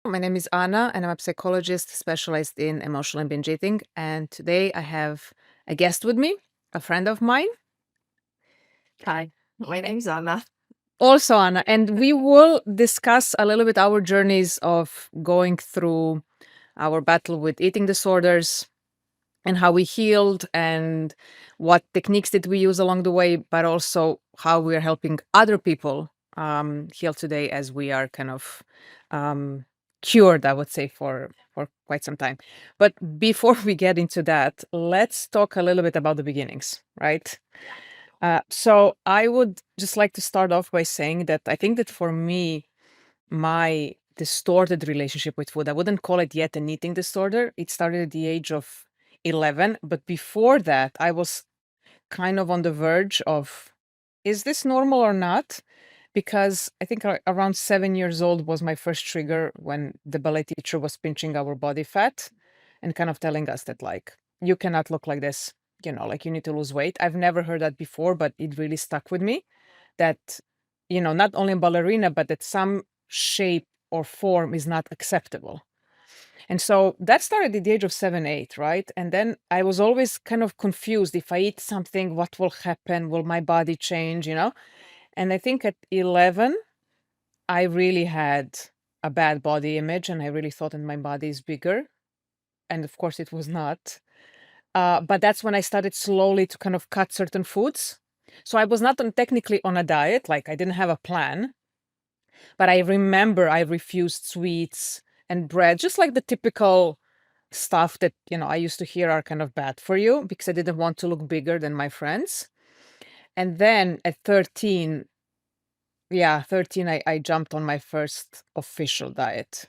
My name is Anna, and I'm a psychologist specialized in emotional and binge eating. And today I have a guest with me, a friend of mine, Hi, my name's Anna. also Anna. And we will discuss a little bit our journeys of going through our battle with eating disorders and how we healed and what techniques did we use along the way, but also how we're helping other people heal today as we are kind of um, cured, I would say, for quite some time. But before we get into that, let's talk a little bit about the beginnings, right? So I would just like to start off by saying that I think that for me, my distorted relationship with food, I wouldn't call it yet an eating disorder. It started at the age of 11. But before that, I was kind of on the verge of, is this normal or not? Because I think around 7 years old was my first trigger when the ballet teacher was pinching our body fat and kind of telling us that, like, you cannot look like this, like you need to lose weight. I've never heard that before, but it really stuck with me that, not only in ballerina, but that some shape or form is not acceptable. And so that started at the age of 7, 8, right? And then I was always kind of confused. If I eat something, what will happen? Will my body change? And I think at 11, I really had a bad body image and I really thought that my body is bigger. And of course, it was not. But that's when I started slowly to kind of cut certain foods. So I was not technically on a diet, like I didn't have a plan. But I remember I refused sweets and bread, just like the typical stuff that, I used to hear are kind of bad for you because I didn't want to look bigger than my friends. And then at 13, yeah, 13, I jumped on my first official diet.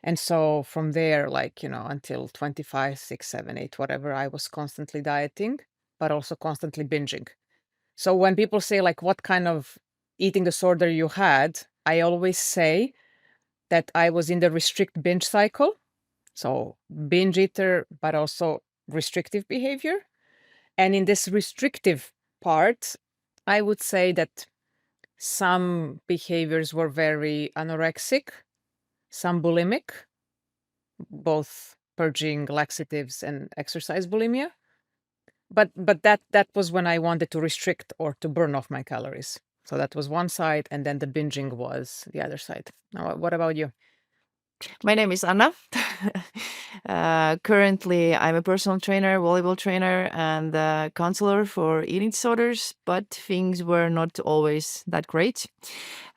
And so from there, like, until 25, 6, 7, 8, whatever, I was constantly dieting, but also constantly binging. So when people say, like, what kind of eating disorder you had, I always say that I was in the restrict binge cycle. So binge eater, but also restrictive behavior. And in this restrictive part, I would say that some behaviors were very anorexic, some bulimic, both purging laxatives and exercise bulimia. But that was when I wanted to restrict or to burn off my calories. So that was one side, and then the binging was the other side. Now, what about you? My name is Anna. Currently, I'm a personal trainer, volleyball trainer, and counselor for eating disorders, but things were not always that great.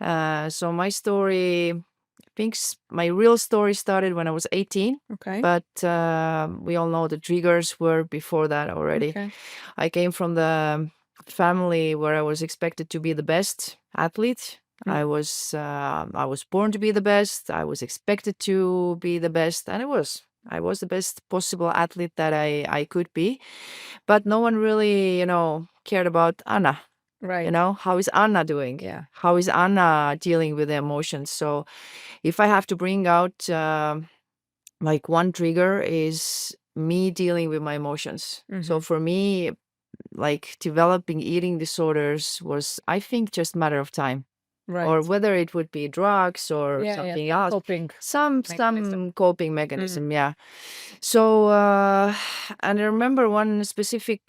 So my story, my real story started when I was 18, Okay. but we all know the triggers were before that already. Okay. I came from the family where I was expected to be the best athlete. I was born to be the best. I was expected to be the best, and I was the best possible athlete that I could be. But no one really, cared about Anna. Right. How is Anna doing? Yeah. How is Anna dealing with the emotions? So if I have to bring out like one trigger is me dealing with my emotions. So for me, like developing eating disorders was, I think, just matter of time. Right. Or whether it would be drugs or Yeah, something else. coping Some mechanism. coping mechanism, yeah. So and I remember one specific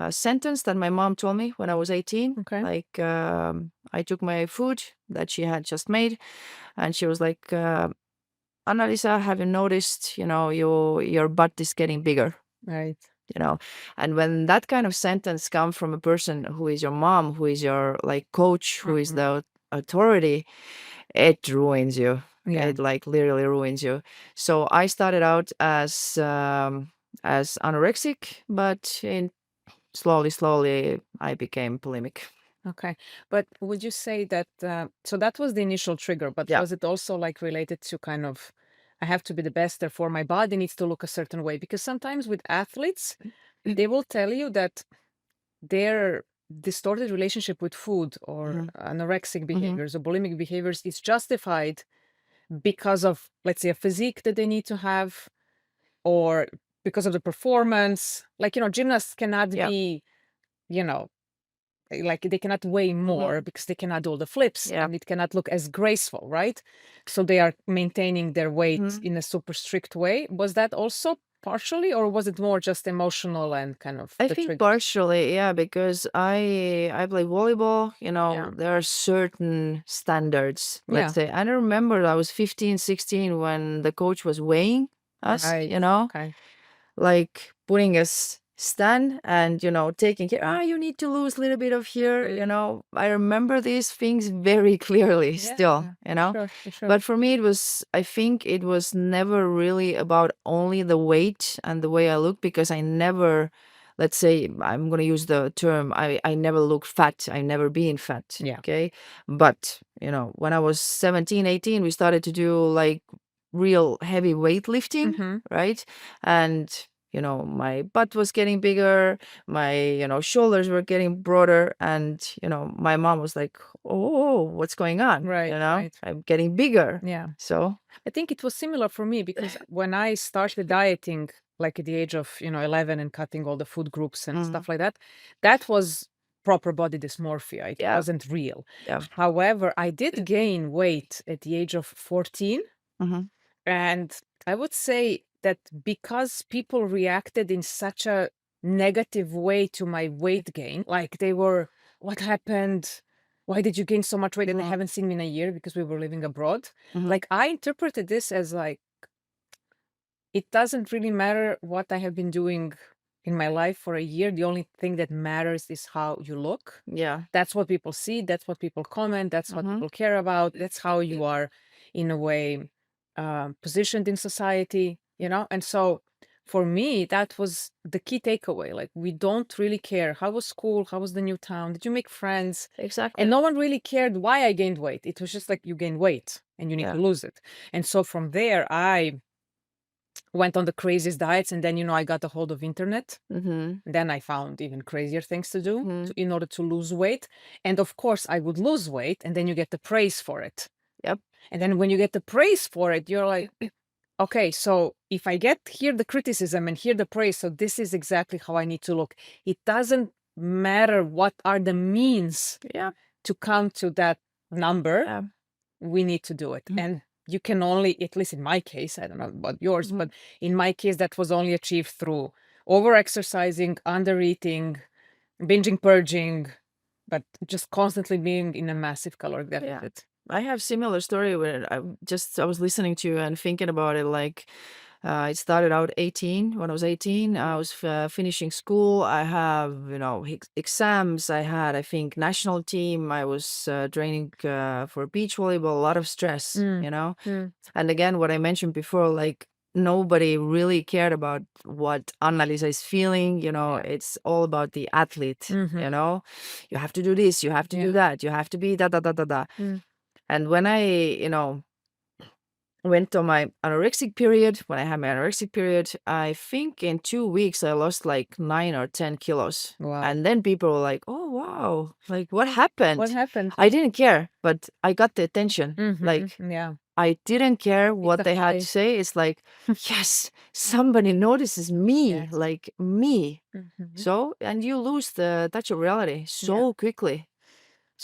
sentence that my mom told me when I was 18. Okay. Like I took my food that she had just made, and she was like, Anna-Liisa, have you noticed, your butt is getting bigger? Right. And when that kind of sentence comes from a person who is your mom, who is your like coach, who is the authority, it ruins you. Yeah. It like literally ruins you. So I started out as anorexic, but slowly I became bulimic. Okay. But would you say that, so that was the initial trigger, but Yeah. was it also like related to kind of, I have to be the best, therefore my body needs to look a certain way? Because sometimes with athletes, they will tell you that their distorted relationship with food or anorexic behaviors or bulimic behaviors is justified because of, let's say, a physique that they need to have or because of the performance. Like, gymnasts cannot Yeah. be, you know, like they cannot weigh more because they cannot do all the flips Yeah. and it cannot look as graceful, right? So they are maintaining their weight in a super strict way. Was that also partially, or was it more just emotional and kind of I the think trigger? partially, yeah, because I play volleyball, you know, there are certain standards, let's say. I remember I was 15, 16 when the coach was weighing us, Right. you know, Okay. like putting us stand and, you know, taking care, you need to lose a little bit of here, you know. I remember these things very clearly still, you know. Sure. But for me, I think it was never really about only the weight and the way I look, because I never, let's say, I'm going to use the term, I never looked fat. I've never been fat. Yeah. Okay. But, you know, when I was 17, 18, we started to do like real heavy weightlifting, right? And, you know, my butt was getting bigger, my, you know, shoulders were getting broader, and, you know, my mom was like, oh, what's going on? Right. You know, I'm getting bigger. Yeah. So I think it was similar for me because when I started dieting, like at the age of, 11 and cutting all the food groups and stuff like that, that was proper body dysmorphia. It wasn't real. yeah. However, I did gain weight at the age of 14. And I would say that because people reacted in such a negative way to my weight gain, like they were, what happened? Why did you gain so much weight? And they haven't seen me in a year because we were living abroad. Like I interpreted this as like, it doesn't really matter what I have been doing in my life for a year. The only thing that matters is how you look. Yeah. That's what people see. That's what people comment. That's what people care about. That's how you are, in a way, positioned in society, And so for me, that was the key takeaway. Like, we don't really care. How was school? How was the new town? Did you make friends? Exactly. And no one really cared why I gained weight. It was just like, you gain weight and you need to lose it. And so from there, I went on the craziest diets, and then I got a hold of internet. Then I found even crazier things to do in order to lose weight. And of course I would lose weight, and then you get the praise for it. Yep. And then when you get the praise for it, you're like, okay, so if I get here the criticism and here the praise, so this is exactly how I need to look. It doesn't matter what are the means to come to that number. We need to do it. And you can only, at least in my case, I don't know about yours, but in my case, that was only achieved through over-exercising, under-eating, binging, purging, but just constantly being in a massive caloric deficit. I have similar story where I was listening to you and thinking about it. Like, it started out 18. When I was 18, I was finishing school. I have, exams. I had, I think, national team. I was training for beach volleyball. A lot of stress, And again, what I mentioned before, like, nobody really cared about what Anna-Liisa is feeling. It's all about the athlete. You have to do this, you have to do that, you have to be da da da da da. And when I, went on my anorexic period, I think in 2 weeks I lost like 9 or 10 kilos. Wow. And then people were like, oh, wow, like what happened? What happened? I didn't care, but I got the attention. Like, Yeah. I didn't care what a they had high. to say. It's like, yes, somebody notices me, Yes. like me. So, and you lose the touch of reality so quickly.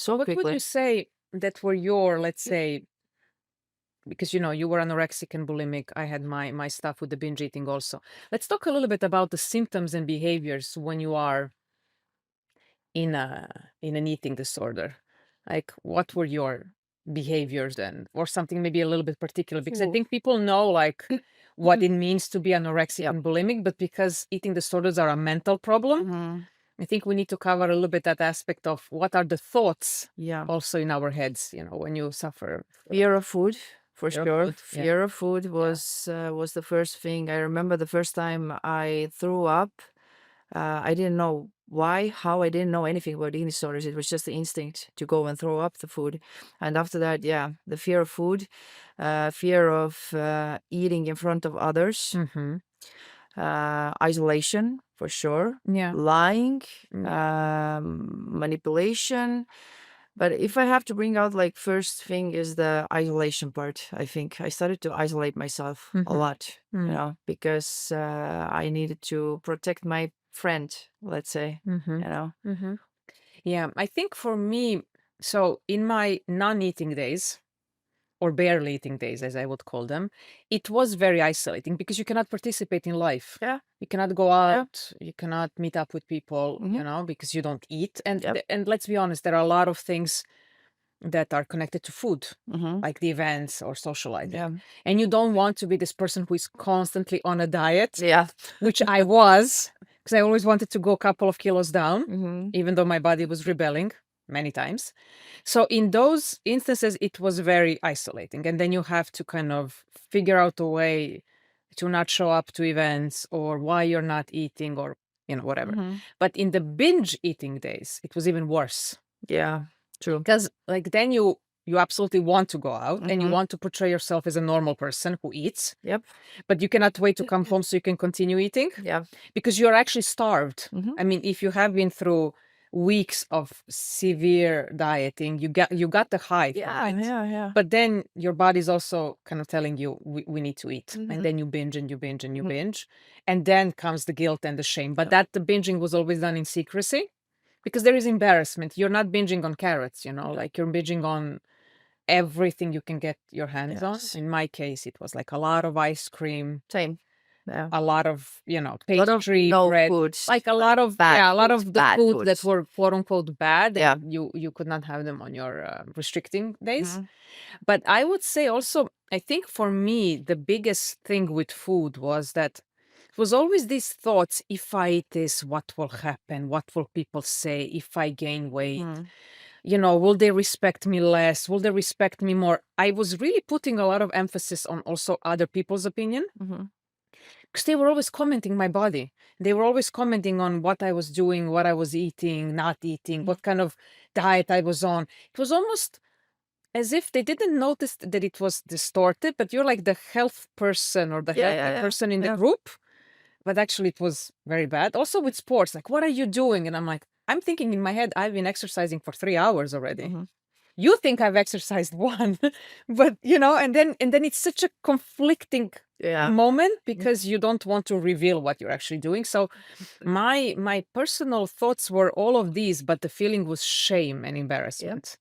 What would you say that were your, let's say, because you were anorexic and bulimic. I had my stuff with the binge eating also. Let's talk a little bit about the symptoms and behaviors when you are in an eating disorder. Like, what were your behaviors then, or something maybe a little bit particular? Because I think people know like what it means to be anorexic and bulimic, but because eating disorders are a mental problem, I think we need to cover a little bit that aspect of what are the thoughts also in our heads, when you suffer. Fear of food, for Fear of sure. food, yeah. Fear of food was the first thing. I remember the first time I threw up. I didn't know why, how. I didn't know anything about eating disorders. It was just the instinct to go and throw up the food. And after that, the fear of food, fear of eating in front of others, isolation, for sure, Yeah. lying, manipulation. But if I have to bring out, like, first thing is the isolation part. I think I started to isolate myself a lot, because I needed to protect my friend, let's say, Yeah, I think for me, so in my non-eating days, or barely eating days, as I would call them, it was very isolating because you cannot participate in life. Yeah. You cannot go out, you cannot meet up with people, Mhm. because you don't eat. And Yep. and let's be honest, there are a lot of things that are connected to food, Mhm. like the events or socializing. Yeah. And you don't want to be this person who is constantly on a diet, Yeah. which I was, because I always wanted to go a couple of kilos down, Mhm. even though my body was rebelling many times. So in those instances, it was very isolating. And then you have to kind of figure out a way to not show up to events or why you're not eating or, whatever. Mhm. But in the binge eating days, it was even worse. Yeah. True. Because like then you absolutely want to go out and you Mhm. want to portray yourself as a normal person who eats, Yep. but you cannot wait to come home so you can continue eating Yeah. because you're actually starved. Mhm. I mean, if you have been through weeks of severe dieting, you got the high from Yeah. it. Yeah. Yeah. But then your body's also kind of telling you we need to eat. And Mhm. then you binge and you binge and you Mhm. binge. And then comes the guilt and the shame. But Yeah. that the binging was always done in secrecy because there is embarrassment. You're not binging on carrots, like you're binging on everything you can get your hands on. Yes. In my case, it was like a lot of ice cream, Same. Yeah. a lot of, A lot of pastry, no bread, foods, like a like lot of, bad yeah, a lot foods, of the bad foods that foods. were quote unquote bad, Yeah. and you could not have them on your restricting days. Mhm. But I would say also, I think for me, the biggest thing with food was that it was always these thoughts: if I eat this, what will happen? What will people say if I gain weight? Mhm. Will they respect me less? Will they respect me more? I was really putting a lot of emphasis on also other people's opinion Mhm. because they were always commenting my body. They were always commenting on what I was doing, what I was eating, not eating, Mhm. what kind of diet I was on. It was almost as if they didn't notice that it was distorted, but you're like the health person or the Yeah. healthy Yeah. Yeah. person in the Yeah. group. But actually, it was very bad. Also with sports, like, what are you doing? And I'm like, I'm thinking in my head, I've been exercising for 3 hours already. Mhm. You think I've exercised one, but and then it's such a conflicting Yeah. moment because you don't want to reveal what you're actually doing. So my personal thoughts were all of these, but the feeling was shame and Yeah. embarrassment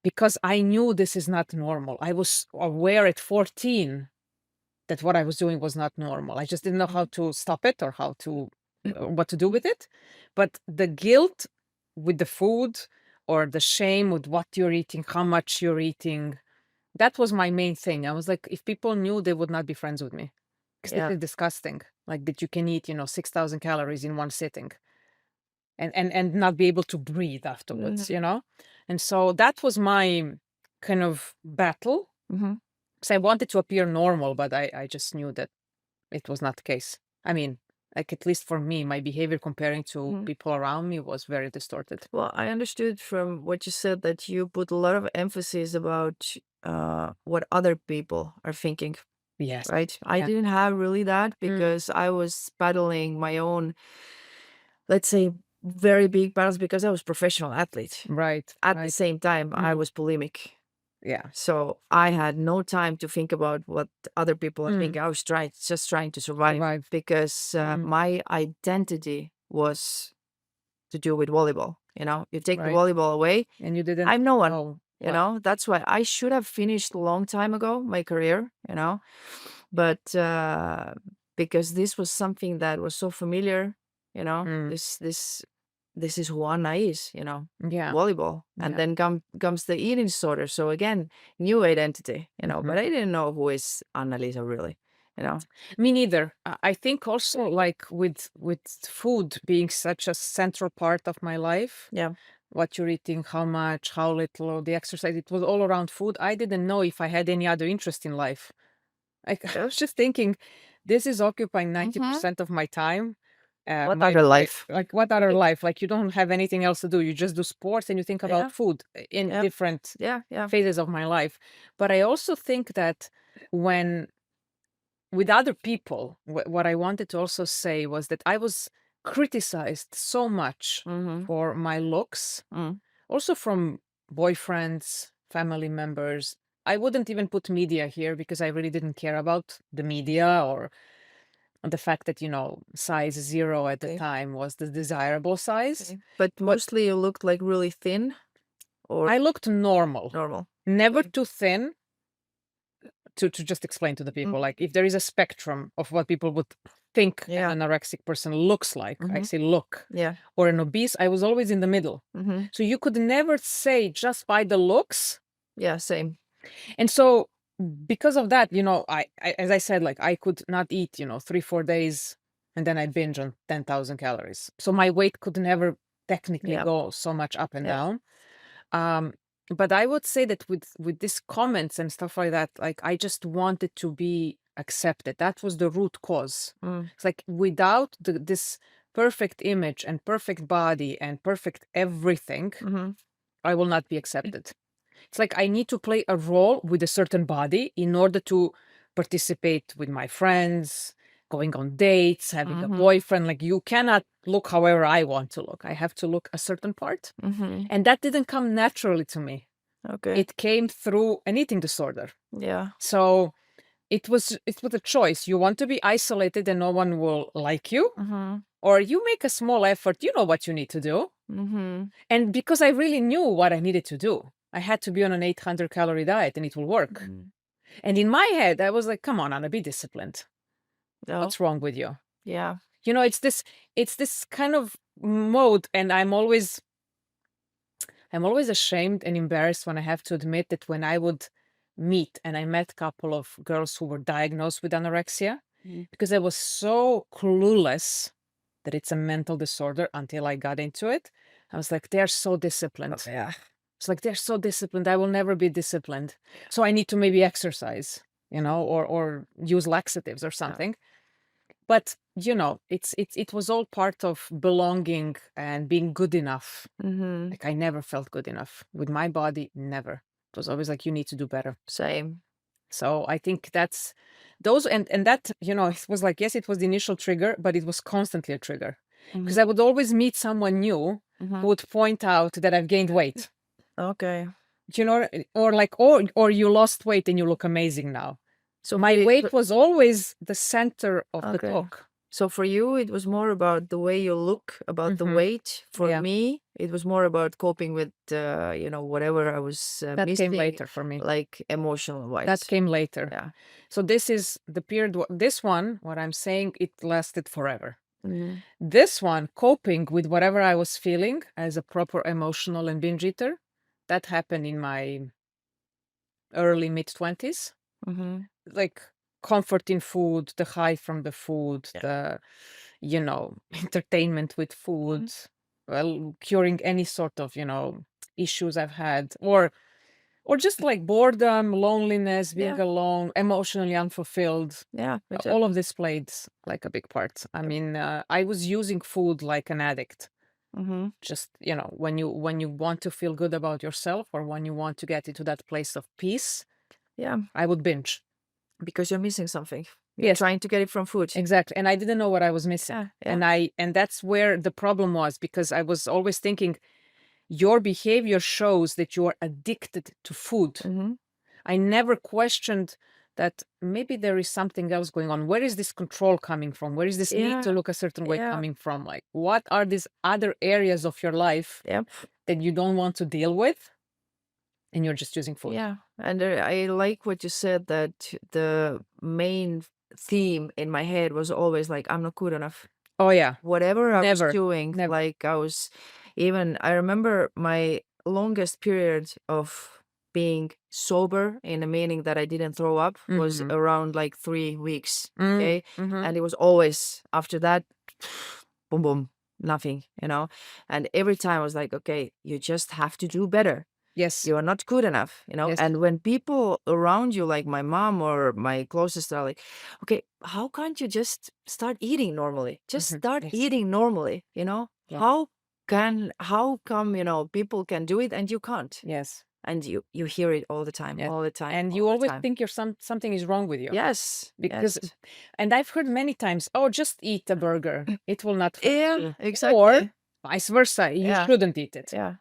because I knew this is not normal. I was aware at 14 that what I was doing was not normal. I just didn't know how to stop it or how to what to do with it. But the guilt with the food or the shame with what you're eating, how much you're eating, that was my main thing. I was like, if people knew, they would not be friends with me because this Yeah. is disgusting. Like that you can eat, 6,000 calories in one sitting and not be able to breathe afterwards, Mhm. And so that was my kind of battle Mhm. because I wanted to appear normal, but I just knew that it was not the case. I mean, like at least for me, my behavior comparing to Mhm. people around me was very distorted. Well, I understood from what you said that you put a lot of emphasis about what other people are thinking, Yes. right? I Yeah. didn't have really that Mm. because I was battling my own, let's say, very big battles because I was professional athlete. Right. At the Right. same time, I Mm. was bulimic. Yeah. So I had no time to think about what other people are Mm. thinking. I was just trying to survive Survive. because Mm. my identity was to do with volleyball. You take the Right. volleyball away, And you didn't I'm no one. know what. That's why I should have finished a long time ago my career. But because this was something that was so familiar, Mm. this is who Anna is, Yeah. volleyball. And Yeah. then comes the eating disorder. So again, new identity, Mhm. but I didn't know who is Anna-Liisa really. Me neither. I think also like with food being such a central part of my life, Yeah. what you're eating, how much, how little, the exercise, it was all around food. I didn't know if I had any other interest in life. Like I was just thinking, this is occupying Mhm. 90% of my time. What My other life? like what other life? Like you don't have anything else to do. You just do sports and you think Yeah. about food in Yeah. different Yeah. Yeah. phases of my life. But I also think that when with other people, what I wanted to also say was that I was criticized so much Mm-hmm. for my looks, Mm. also from boyfriends, family members. I wouldn't even put media here because I really didn't care about the media or the fact that, size 0 at the time was the desirable size. Okay. But mostly you looked like really thin, or I looked normal, normal. never Okay. too thin. To just explain to the people, like if there is a spectrum of what people would think Yeah. an anorexic person looks like, I say look, Yeah. or an obese, I was always in the middle. So you could never say just by the looks. Yeah, same. And so because of that, I as I said, like I could not eat, 3-4 days and then I'd binge on 10,000 calories. So my weight could never technically Yeah. go so much up and Yeah. down. But I would say that with these comments and stuff like that, like I just wanted to be accepted. That was the root cause. It's like without this perfect image and perfect body and perfect everything, I will not be accepted. It's like I need to play a role with a certain body in order to participate with my friends, going on dates, having a boyfriend. Like you cannot look however I want to look. I have to look a certain part. And that didn't come naturally to me. Okay. It came through an eating disorder. Yeah. So it was a choice. You want to be isolated and no one will like you, or you make a small effort. You know what you need to do. And because I really knew what I needed to do, I had to be on an 800 calorie diet and it will work. And in my head, I was like, come on, Anna, be disciplined. What's wrong with you? Yeah. It's this kind of mode. And I'm always ashamed and embarrassed when I have to admit that when I would meet, and I met a couple of girls who were diagnosed with anorexia, because I was so clueless that it's a mental disorder until I got into it. I was like, they're so disciplined. Yeah. It's like, they're so disciplined. I will never be disciplined. So I need to maybe exercise, or use laxatives or something. But, it was all part of belonging and being good enough. Like I never felt good enough with my body, never. It was always like, you need to do better. Same. So I think that's those, and that, it was like, yes, it was the initial trigger, but it was constantly a trigger. Because I would always meet someone new who would point out that I've gained weight. Okay. Or like, or you lost weight and you look amazing now. So my weight was always the center of the talk. So for you, it was more about the way you look, about the weight. For me, it was more about coping with, whatever I was That missing. came later for me. Like emotional wise. That came later. Yeah. So this is the period. This one, what I'm saying, it lasted forever. This one, coping with whatever I was feeling as a proper emotional and binge eater, that happened in my early mid-20s. Like comfort in food, the high from the food, the entertainment with food, well, curing any sort of issues I've had, or just like boredom, loneliness, being alone, emotionally unfulfilled. Yeah. All of this played like a big part. I mean, I was using food like an addict. Just when you want to feel good about yourself, or when you want to get into that place of peace, I would binge. Because you're missing something. You're trying to get it from food. Exactly. And I didn't know what I was missing. And that's where the problem was, because I was always thinking, your behavior shows that you are addicted to food. I never questioned that maybe there is something else going on. Where is this control coming from? Where is this need to look a certain way coming from? Like, what are these other areas of your life that you don't want to deal with? And you're just using food. Yeah. And I like what you said, that the main theme in my head was always like, I'm not good enough. Oh, yeah. Whatever I was doing, never. like I remember my longest period of being sober, in the meaning that I didn't throw up, was around like 3 weeks. Okay. And it was always after that, boom, boom, nothing, and every time I was like, okay, you just have to do better. Yes. You are not good enough, Yes. And when people around you, like my mom or my closest, are like, okay, how can't you just start eating normally? Just start eating normally, Yeah. How come, people can do it and you can't? Yes. And you hear it all the time, all the time. And you always think something is wrong with you. Yes. Because, and I've heard many times, oh, just eat a burger. It will not. Yeah, exactly. Or vice versa. You shouldn't eat it. Yeah.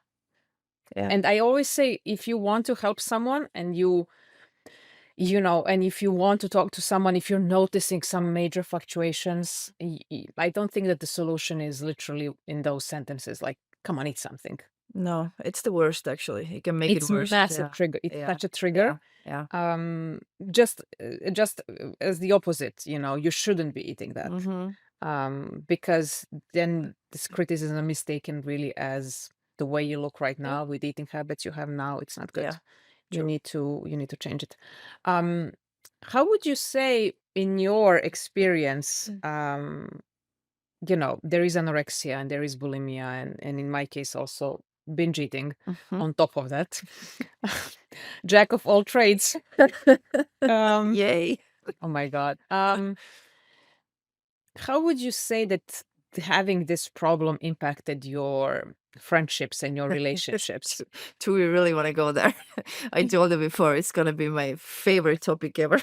Yeah. And I always say, if you want to help someone and you and if you want to talk to someone, if you're noticing some major fluctuations, I don't think that the solution is literally in those sentences like, come on, eat something. No, it's the worst, actually. It can make it It's worse. massive Yeah. trigger. It's Yeah. such a trigger. Yeah. Just as the opposite, you shouldn't be eating that. Because then this criticism is taken really as the way you look right now with eating habits you have now. It's not good. Yeah. You need to change it. How would you say, in your experience, there is anorexia and there is bulimia, and in my case also binge eating on top of that. Jack of all trades. Yay. Oh my God. How would you say that having this problem impacted your friendships and your relationships? Do we really want to go there? I told you before, it's going to be my favorite topic ever.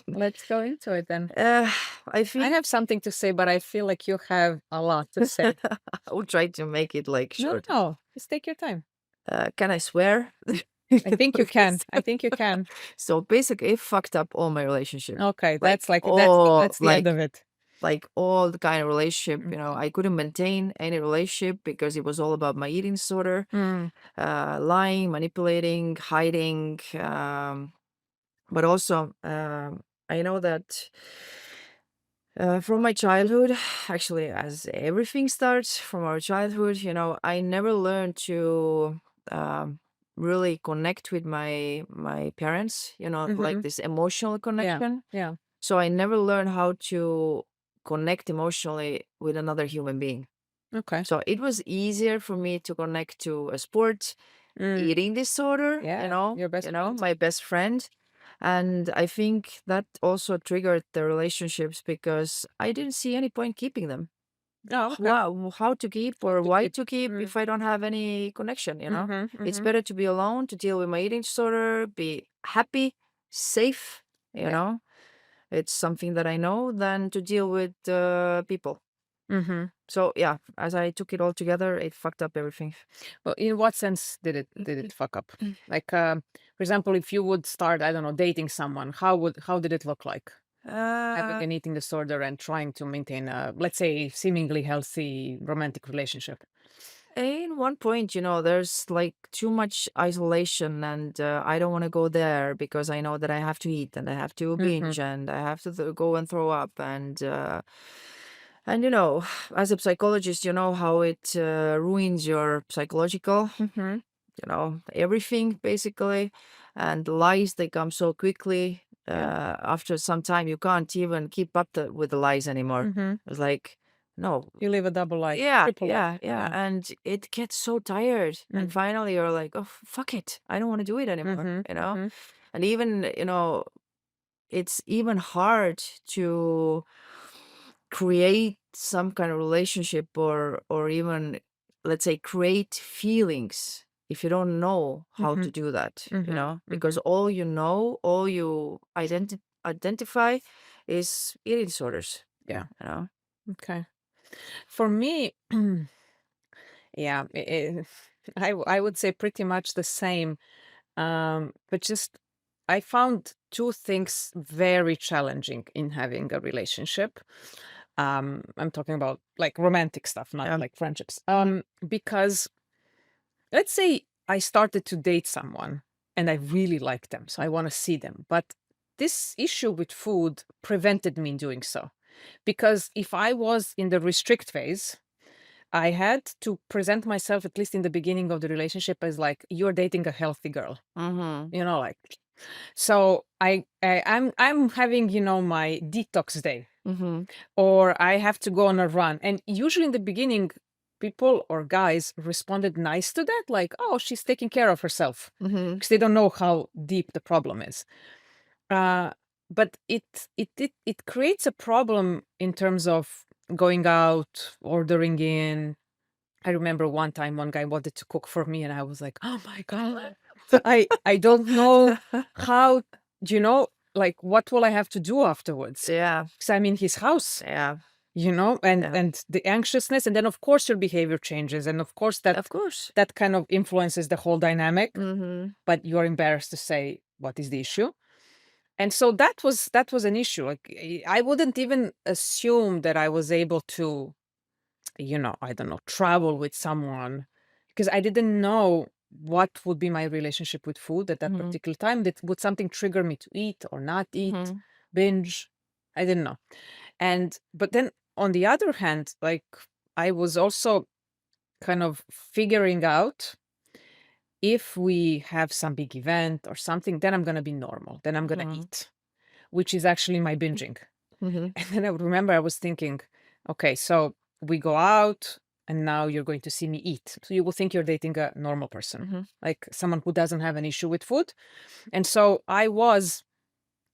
Let's go into it then. I I think have something to say, but I feel like you have a lot to say. I will try to make it like No, short. no, just take your time. Can I swear? I think you can. I think you can. So basically, it fucked up all my relationships. Okay, that's Like that's the end of it. Like all the kind of relationship, I couldn't maintain any relationship because it was all about my eating disorder, lying, manipulating, hiding. But also, I know that from my childhood, actually, as everything starts from our childhood, I never learned to really connect with my parents, like this emotional connection. Yeah. So I never learned how to connect emotionally with another human being. Okay. So it was easier for me to connect to a sport, eating disorder, Yeah, your best friend. my best friend. And I think that also triggered the relationships because I didn't see any point keeping them. Oh, okay. How to keep or why to keep if I don't have any connection, It's better to be alone, to deal with my eating disorder, be happy, safe, Yeah. It's something that I know than to deal with people. So yeah, as I took it all together, it fucked up everything. Well, in what sense did it fuck up? Like, for example, if you would start, I don't know, dating someone, how did it look like? Having an eating disorder and trying to maintain a, let's say, seemingly healthy romantic relationship. In one point, there's like too much isolation, and I don't want to go there because I know that I have to eat and I have to binge and I have to go and throw up. And as a psychologist, you know how it ruins your psychological, everything basically. And lies, they come so quickly. After some time, you can't even keep up with the lies anymore. It's like, no, You live a double life, yeah, triple life. yeah. And it gets so tired. And finally you're like, oh, fuck it. I don't want to do it anymore, And even, it's even hard to create some kind of relationship or even, let's say, create feelings if you don't know how to do that, because all all you identify is eating disorders. Yeah. You know? Okay. For me, yeah, I would say pretty much the same. But just I found two things very challenging in having a relationship. I'm talking about like romantic stuff, not Yeah. like friendships. Because let's say I started to date someone and I really like them, so I want to see them. But this issue with food prevented me in doing so. Because if I was in the restrict phase, I had to present myself, at least in the beginning of the relationship, as like, you're dating a healthy girl. Like, so I'm having, my detox day, or I have to go on a run. And usually in the beginning, people or guys responded nice to that, like, oh, she's taking care of herself, because they don't know how deep the problem is. But it creates a problem in terms of going out, ordering in. I remember one time one guy wanted to cook for me and I was like, oh my God, I don't know how, like, what will I have to do afterwards? Yeah. Because I'm in his house, Yeah. and the anxiousness, and then of course your behavior changes, and of course that kind of influences the whole dynamic. But you're embarrassed to say what is the issue. And so that was an issue. Like I wouldn't even assume that I was able to, I don't know, travel with someone, because I didn't know what would be my relationship with food at that particular time. That would something trigger me to eat or not eat, binge. I didn't know. But then on the other hand, like I was also kind of figuring out, if we have some big event or something, then I'm going to be normal. Then I'm going to eat, which is actually my binging. And then I would remember I was thinking, okay, so we go out and now you're going to see me eat. So you will think you're dating a normal person, like someone who doesn't have an issue with food. And so I was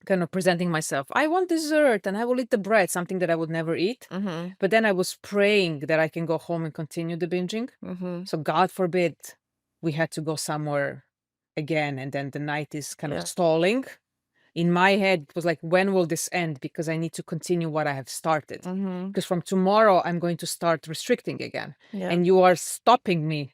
kind of presenting myself. I want dessert and I will eat the bread, something that I would never eat. But then I was praying that I can go home and continue the binging. So God forbid we had to go somewhere again, and then the night is kind of stalling. In my head, it was like, when will this end? Because I need to continue what I have started. Because from tomorrow, I'm going to start restricting again. And you are stopping me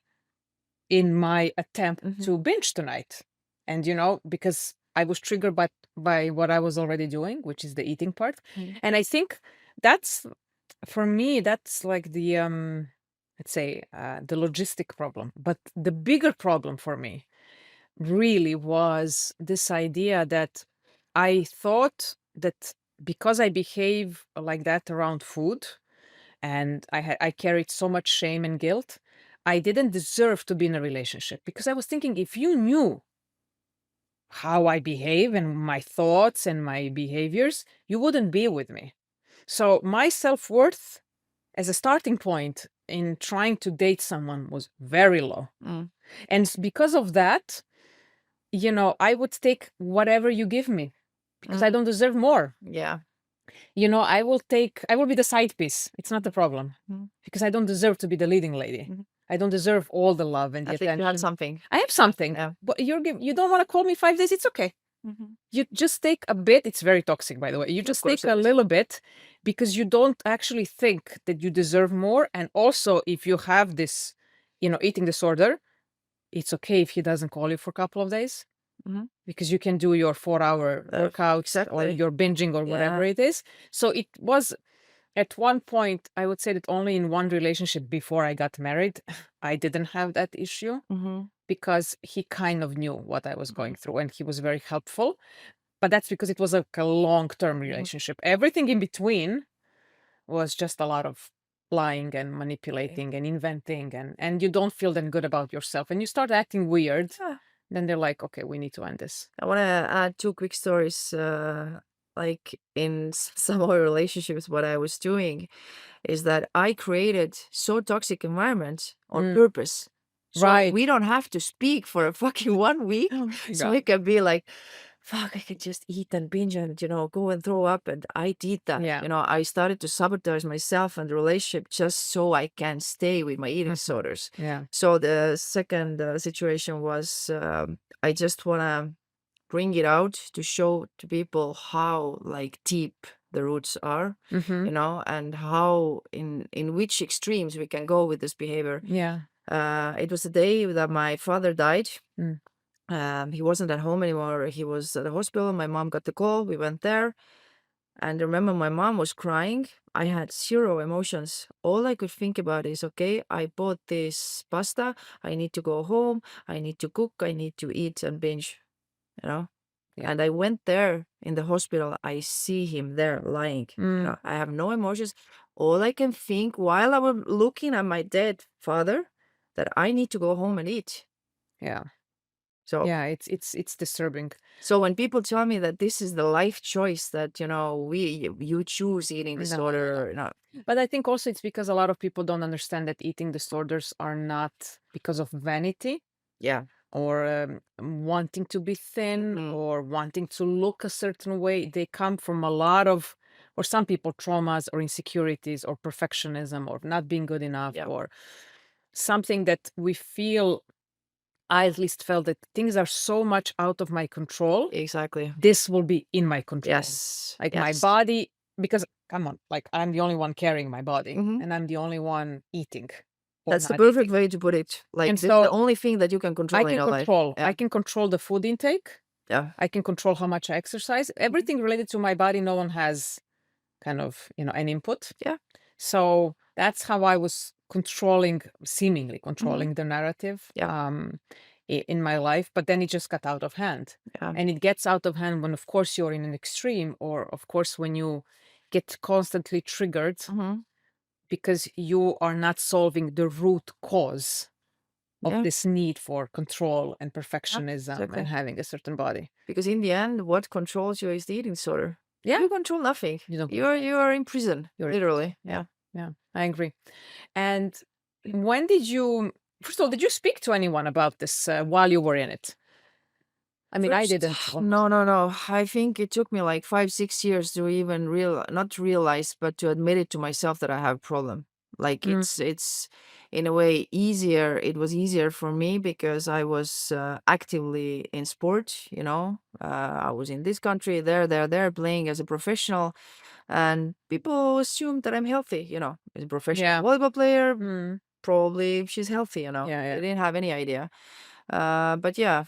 in my attempt to binge tonight. And, because I was triggered by what I was already doing, which is the eating part. And I think that's, for me, that's like the, let's say, the logistic problem. But the bigger problem for me really was this idea that I thought that because I behave like that around food, and I carried so much shame and guilt, I didn't deserve to be in a relationship, because I was thinking, if you knew how I behave and my thoughts and my behaviors, you wouldn't be with me. So my self-worth as a starting point in trying to date someone was very low. And because of that, I would take whatever you give me, because I don't deserve more. Yeah. I will be the side piece. It's not a problem, because I don't deserve to be the leading lady. I don't deserve all the love and the I think attention. you had something. I have something, Yeah. but you don't want to call me 5 days. It's okay. You just take a bit. It's very toxic, by the way. You just take a little bit, because you don't actually think that you deserve more. And also, if you have this, eating disorder, it's okay if he doesn't call you for a couple of days, because you can do your 4-hour workouts or your binging or whatever it is. So it was, at one point, I would say that only in one relationship before I got married, I didn't have that issue, because he kind of knew what I was going through and he was very helpful. But that's because it was like a long-term relationship. Everything in between was just a lot of lying and manipulating and inventing, and you don't feel then good about yourself and you start acting weird. Then they're like, okay, we need to end this. I want to add 2 quick stories. Like in some of our relationships, what I was doing is that I created so toxic environment on purpose. So Right. we don't have to speak for a fucking 1 week. Oh my So God. it can be like, fuck, I can just eat and binge and, go and throw up. And I did that. Yeah. I started to sabotage myself and the relationship just so I can stay with my eating disorders. Yeah. So the second situation was, I just want to bring it out to show to people how like deep the roots are, and how in which extremes we can go with this behavior. Yeah. It was the day that my father died. He wasn't at home anymore. He was at the hospital. My mom got the call. We went there. And I remember my mom was crying. I had zero emotions. All I could think about is, okay, I bought this pasta. I need to go home. I need to cook. I need to eat and binge, Yeah. And I went there in the hospital. I see him there lying. I have no emotions. All I can think while I was looking at my dead father, that I need to go home and eat. Yeah. So yeah, it's disturbing. So when people tell me that this is the life choice that you choose eating disorder, But I think also it's because a lot of people don't understand that eating disorders are not because of vanity. Yeah. Or wanting to be thin or wanting to look a certain way. They come from a lot of, or some people, traumas or insecurities or perfectionism or not being good enough or something that we feel. I at least felt that things are so much out of my control. Exactly. This will be in my control. Yes. Like my body, because come on, like I'm the only one carrying my body and I'm the only one eating. That's the perfect way to put it. Like, And this is so the only thing that you can control in your life. I can control the food intake, Yeah. I can control how much I exercise. Everything related to my body, no one has kind of, an input. Yeah. So that's how I was seemingly controlling the narrative Yeah. in my life. But then it just got out of hand. Yeah. And it gets out of hand when, of course, you're in an extreme, or, of course, when you get constantly triggered because you are not solving the root cause of Yeah. this need for control and perfectionism exactly. and having a certain body. Because in the end, what controls you is the eating disorder. Yeah. You control nothing. You don't You are in prison, You're literally. Yeah. Yeah, I agree. And when first of all, did you speak to anyone about this while you were in it? I mean, I didn't. No. I think it took me like 5-6 years to even not realize, but to admit it to myself that I have a problem. Like it's in a way easier. It was easier for me because I was actively in sport. I was in this country, there, playing as a professional, and people assumed that I'm healthy. As a professional volleyball player, probably she's healthy. They didn't have any idea. But yeah.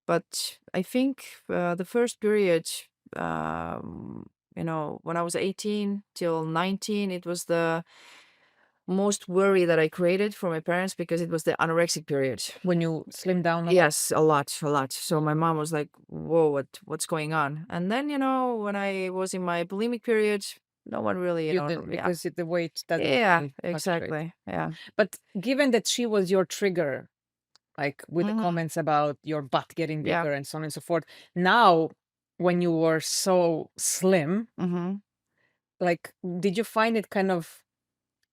But I think the first period, when I was 18 till 19, it was the most worry that I created for my parents because it was the anorexic period. When you slimmed down a lot? Yes, a lot. So my mom was like, whoa, what's going on? And then, when I was in my bulimic period, no one really, You didn't, because the weight doesn't yeah, really fluctuate. exactly. Yeah. But given that she was your trigger, like with the comments about your butt getting bigger and so on and so forth, now when you were so slim, like, did you find it kind of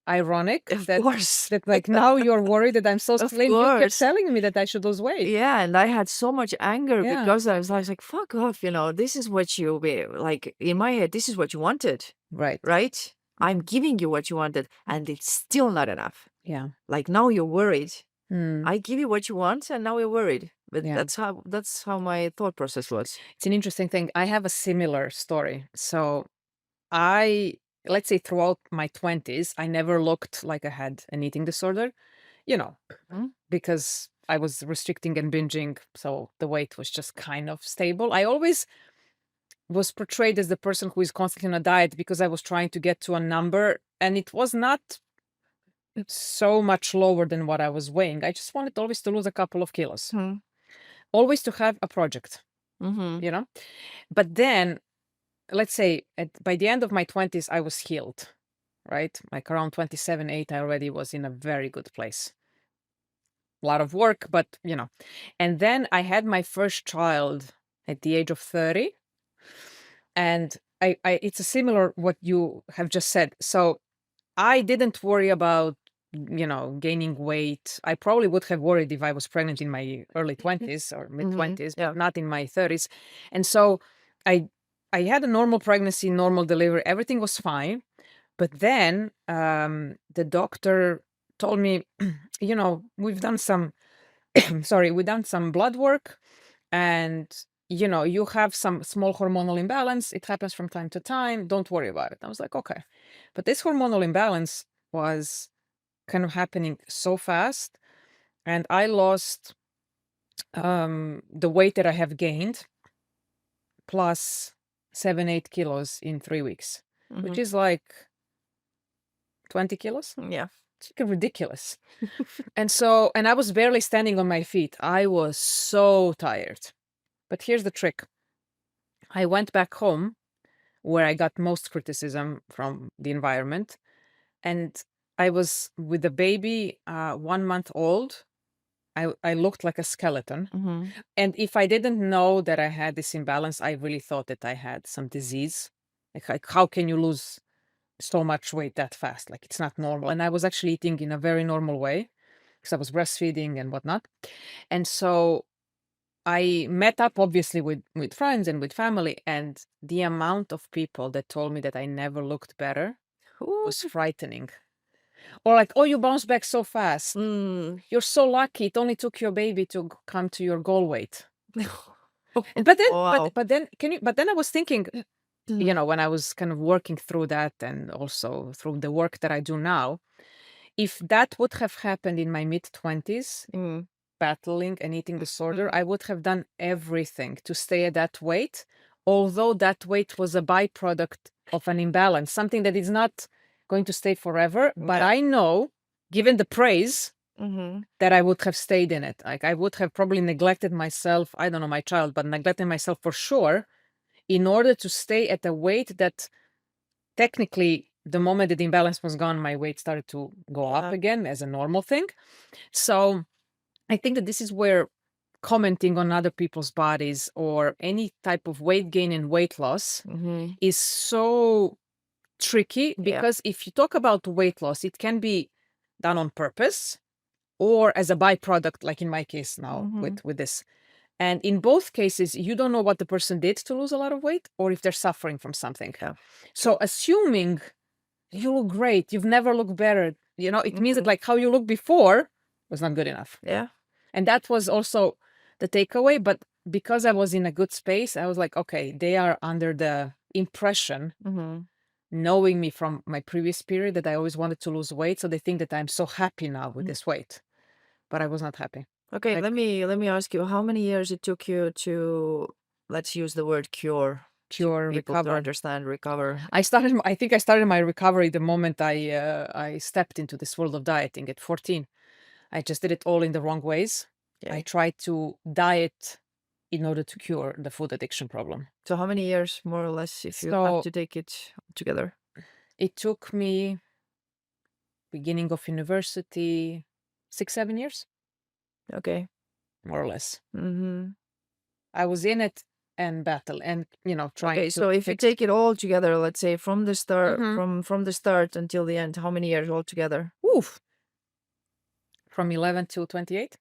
ironic Of that course. that like now you're worried that I'm so Of slim? You kept course. telling me that I should lose weight. Yeah, and I had so much anger Yeah. because I was like, fuck off, this is what like, in my head, this is what you wanted, Right. right? I'm giving you what you wanted, and it's still not enough. Yeah. Like, now you're worried. Mm. I give you what you want, and now you're worried. But Yeah. that's how my thought process was. It's an interesting thing. I have a similar story. So let's say throughout my 20s, I never looked like I had an eating disorder, because I was restricting and binging. So the weight was just kind of stable. I always was portrayed as the person who is constantly on a diet because I was trying to get to a number, and it was not so much lower than what I was weighing. I just wanted always to lose a couple of kilos, always to have a project, But then, let's say by the end of my 20s, I was healed, right? Like around 27, 8, I already was in a very good place. A lot of work, but And then I had my first child at the age of 30. And it's a similar what you have just said. So I didn't worry about, gaining weight. I probably would have worried if I was pregnant in my early 20s or mid 20s, but not in my 30s. And so I had a normal pregnancy, normal delivery. Everything was fine. But then the doctor told me, we've done some, we've done some blood work, and you have some small hormonal imbalance. It happens from time to time. Don't worry about it. I was like, okay. But this hormonal imbalance was kind of happening so fast, and I lost the weight that I have gained plus 7-8 kilos in 3 weeks, which is like 20 kilos. Yeah. It's ridiculous. And I was barely standing on my feet. I was so tired. But here's the trick. I went back home, where I got most criticism from the environment, and I was with a baby, 1 month old. I looked like a skeleton. And if I didn't know that I had this imbalance, I really thought that I had some disease. Like how can you lose so much weight that fast? Like, it's not normal. And I was actually eating in a very normal way because I was breastfeeding and whatnot. And so I met up, obviously, with friends and with family, and the amount of people that told me that I never looked better was frightening. Or like, oh, you bounced back so fast. You're so lucky. It only took your baby to come to your goal weight. But then, Wow. but then, but then I was thinking, when I was kind of working through that, and also through the work that I do now, if that would have happened in my mid 20s, battling an eating disorder, I would have done everything to stay at that weight, although that weight was a byproduct of an imbalance, something that is not going to stay forever. But Yeah. I know, given the praise, Mm-hmm. that I would have stayed in it. Like I would have probably neglected myself, I don't know, my child, but neglected myself for sure, in order to stay at a weight that technically, the moment that the imbalance was gone, my weight started to go up again as a normal thing. So I think that this is where commenting on other people's bodies or any type of weight gain and weight loss Mm-hmm. is so tricky, because if you talk about weight loss, it can be done on purpose or as a byproduct, like in my case now with this. And in both cases, you don't know what the person did to lose a lot of weight or if they're suffering from something. Yeah. So assuming you look great, you've never looked better, it means that like how you looked before was not good enough. Yeah. And that was also the takeaway. But because I was in a good space, I was like, okay, they are under the impression, knowing me from my previous period, that I always wanted to lose weight. So they think that I'm so happy now with this weight. But I was not happy. Okay, Like- let me ask you, how many years it took you to, let's use the word cure Cure, people to recover. understand, recover? I think I started my recovery the moment I stepped into this world of dieting at 14. I just did it all in the wrong ways. I tried to diet in order to cure the food addiction problem. So how many years, more or less, if you have to take it together? It took me beginning of university, 6-7 years, Okay. more or less. Mm-hmm. I was in it and battle and trying Okay, to so if you fix. take it all together, let's say from the start, from the start until the end, how many years altogether? Oof. From 11 to 28.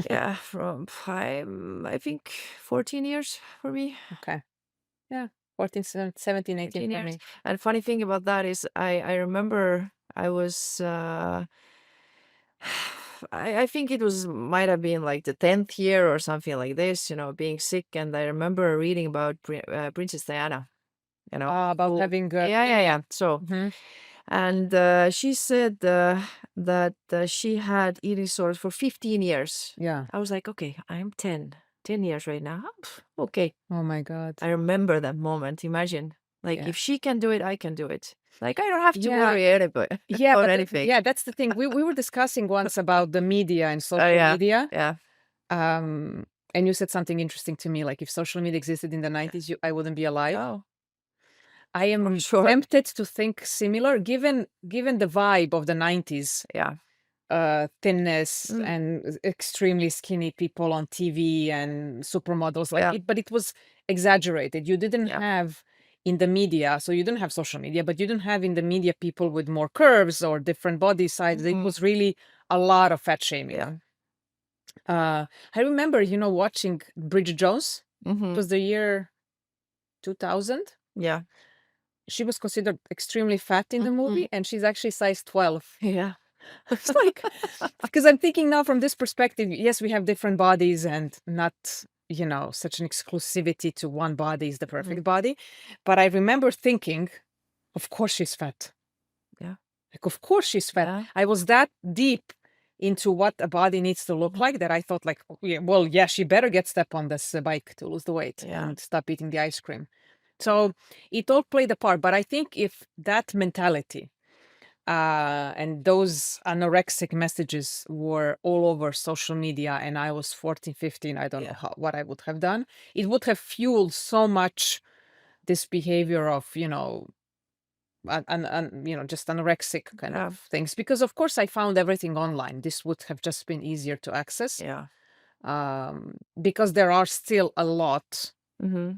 Yeah, from I think 14 years for me. Okay. Yeah, 14, 17, 18 14 for years. me. And funny thing about that is I remember I was I think it was might have been like the 10th year or something like this, being sick, and I remember reading about Princess Diana, About having yeah. So Mhm. and she said that she had eating disorders for 15 years. Yeah. I was like, okay, I'm 10 years right now. Okay. Oh my God. I remember that moment. Imagine, like, Yeah. if she can do it, I can do it. Like, I don't have to Yeah. worry anybody Yeah, about but anything. yeah, that's the thing. We were discussing once about the media and social Yeah, media. yeah. And you said something interesting to me, like if social media existed in the 90s, I wouldn't be alive. Oh, I am sure. tempted to think similar, given the vibe of the 90s. Yeah. Thinness and extremely skinny people on TV and supermodels, like Yeah. it, but it was exaggerated. You didn't Yeah. have in the media, so you didn't have social media, but you didn't have in the media people with more curves or different body sizes. It was really a lot of fat shaming. Yeah. I remember, watching Bridget Jones. It was the year 2000. Yeah. She was considered extremely fat in the movie, and she's actually size 12. Yeah. It's like, because I'm thinking now from this perspective, yes, we have different bodies and not, such an exclusivity to one body is the perfect body. But I remember thinking, of course she's fat. Yeah. Like, of course she's fat. Yeah. I was that deep into what a body needs to look like that I thought like, yeah, she better get step on this bike to lose the weight and stop eating the ice cream. So it all played a part. But I think if that mentality and those anorexic messages were all over social media and I was 14, 15, I don't know what I would have done. It would have fueled so much this behavior of, just anorexic kind of things. Because of course I found everything online. This would have just been easier to access. Yeah. Because there are still a lot Mm-hmm.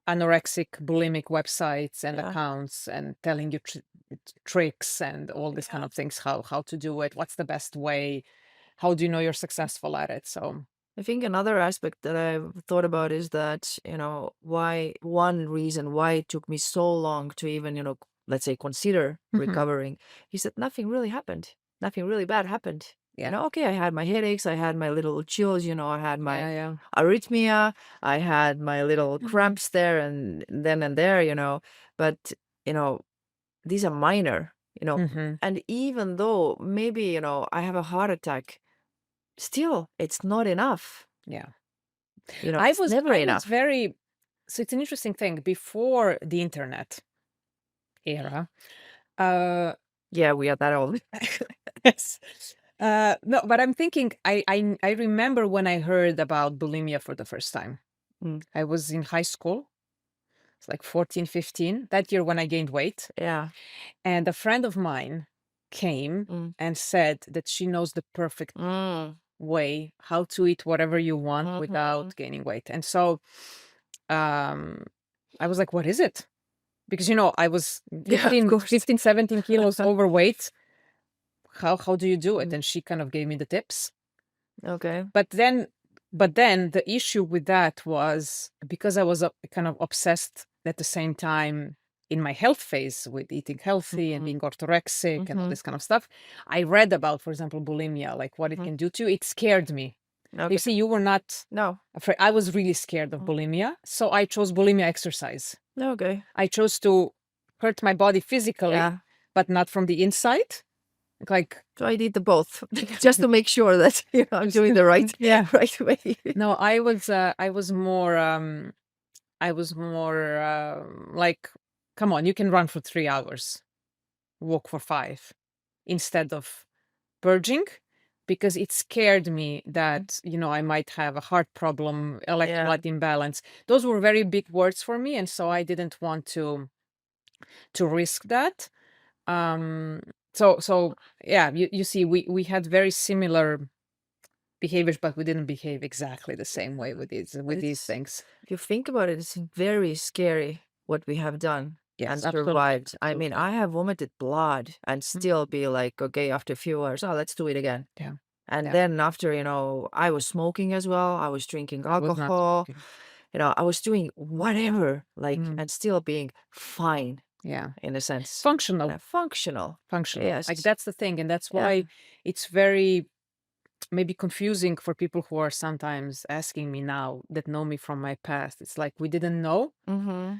anorexic, bulimic websites and accounts and telling you tricks and all these kind of things, how to do it, what's the best way, how do you know you're successful at it. So I think another aspect that I've thought about is that, one reason why it took me so long to even, let's say consider recovering is that nothing really happened. Nothing really bad happened. Yeah. Okay, I had my headaches, I had my little chills, I had my yeah. arrhythmia, I had my little cramps there and then and there, but, these are minor, Mhm. and even though maybe, I have a heart attack still, it's not enough. Yeah. It's never I was enough. very, so it's an interesting thing. Before the internet era, Yeah, we are that old. yes. No, but I'm thinking, I remember when I heard about bulimia for the first time. Mm. I was in high school. It's like 14, 15, that year when I gained weight. Yeah. And a friend of mine came Mm. and said that she knows the perfect Mm. way how to eat whatever you want Mhm. without gaining weight. And so I was like, what is it? Because, I was Yeah, of 15, course. 15, 17 kilos overweight. How do you do it? Mm. And she kind of gave me the tips. Okay. But then the issue with that was because I was kind of obsessed at the same time in my health phase with eating healthy and Mhm. being orthorexic and all Mhm. this kind of stuff. I read about, for example, bulimia, like what it Mhm. can do to you. It scared me. You Okay. see, you were not No. afraid. I was really scared of Mm. bulimia. So I chose bulimia exercise. Okay. I chose to hurt my body physically, Yeah. but not from the inside. Like, So I did the both just to make sure that I'm doing the right yeah. right way. No, I was more like, come on, you can run for 3 hours, walk for 5 instead of purging, because it scared me that, I might have a heart problem, Yeah. electrolyte imbalance. Those were very big words for me, and so I didn't want to risk that. So yeah, you see, we had very similar behaviors, but we didn't behave exactly the same way with these things. If you think about it, it's very scary what we have done Yes, and absolutely. survived. I mean, Absolutely. I have vomited blood and still be like, okay, after a few hours, oh, let's do it again. Yeah. And Yeah. then after, I was smoking as well. I was drinking I was not alcohol. smoking. I was doing whatever, like, Mm. and still being fine Yeah. in a sense. Functional. Functional. Functional. Like, Yes. that's the thing, and that's Yeah. why it's very maybe confusing for people who are sometimes asking me now that know me from my past. It's like, we didn't know. Mm-hmm.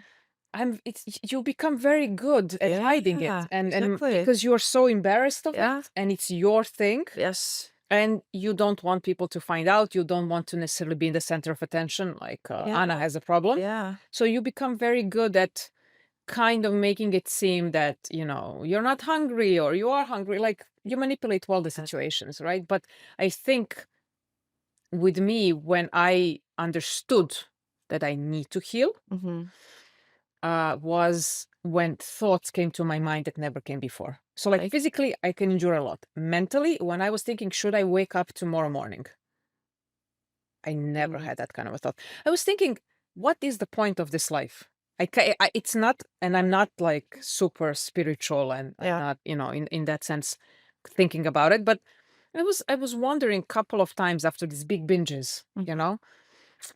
You become very good at hiding it, Yeah, and exactly. because you're so embarrassed of Yeah. it, and it's your thing, Yes. and you don't want people to find out. You don't want to necessarily be in the center of attention, like Yeah. Anna has a problem. Yeah. So you become very good at kind of making it seem that, you're not hungry or you are hungry. Like, you manipulate well the situations, right? But I think with me, when I understood that I need to heal, Mm-hmm. was when thoughts came to my mind that never came before. So, like, Like, physically, I can endure a lot. Mentally, when I was thinking, should I wake up tomorrow morning? I never had that kind of a thought. I was thinking, what is the point of this life? It's not, and I'm not like super spiritual, and I'm yeah. not, in that sense, thinking about it. But I was wondering a couple of times after these big binges,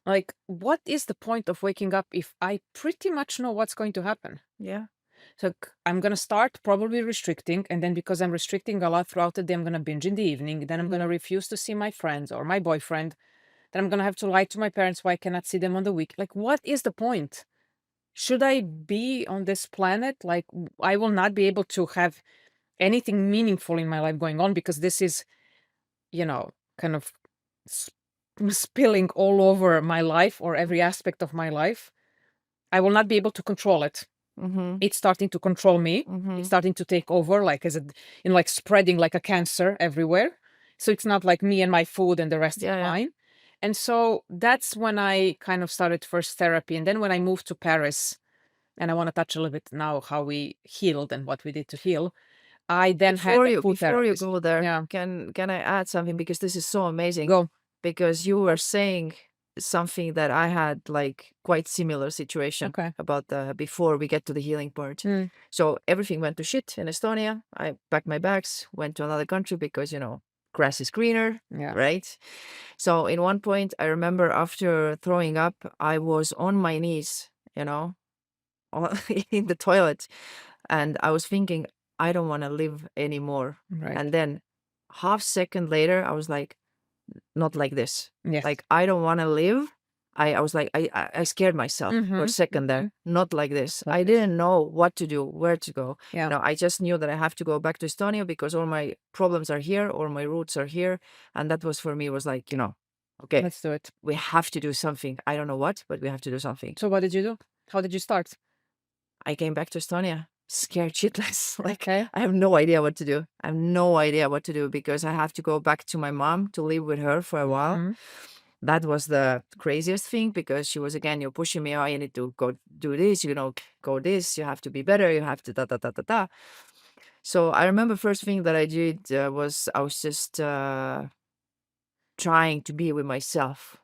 like, what is the point of waking up if I pretty much know what's going to happen? Yeah. So I'm gonna start probably restricting, and then because I'm restricting a lot throughout the day, I'm gonna binge in the evening. Then I'm gonna refuse to see my friends or my boyfriend. Then I'm gonna have to lie to my parents why I cannot see them on the week. Like, what is the point? Should I be on this planet? Like, I will not be able to have anything meaningful in my life going on because this is, kind of spilling all over my life or every aspect of my life. I will not be able to control it. Mm-hmm. It's starting to control me. Mm-hmm. It's starting to take over, like, like spreading like a cancer everywhere. So it's not like me and my food and the rest is fine. And so that's when I kind of started first therapy. And then when I moved to Paris, and I want to touch a little bit now how we healed and what we did to heal, I then had a food Before you therapist. go there, Yeah. can I add something because this is so amazing? Go. Because you were saying something that I had like quite similar situation Okay. about the before we get to the healing part. Mm. So everything went to shit in Estonia. I packed my bags, went to another country because grass is greener, Yeah. right? So in one point, I remember after throwing up, I was on my knees, in the toilet, and I was thinking, I don't want to live anymore. Right. And then half second later, I was like, not like this. Yes. Like, I don't want to live I was like, I scared myself for a second there. Not like this. Like I this. didn't know what to do, where to go. Yeah. No, I just knew that I have to go back to Estonia because all my problems are here, or my roots are here. And that was for me, was like, okay, Let's do it. we have to do something. I don't know what, but we have to do something. So what did you do? How did you start? I came back to Estonia scared shitless. Like, Okay. I have no idea what to do. I have no idea what to do because I have to go back to my mom to live with her for a while. That was the craziest thing because she was, again, you're pushing me, oh, you need to go do this, go this, you have to be better, you have to da da da da da. So I remember first thing that I did was I was just trying to be with myself.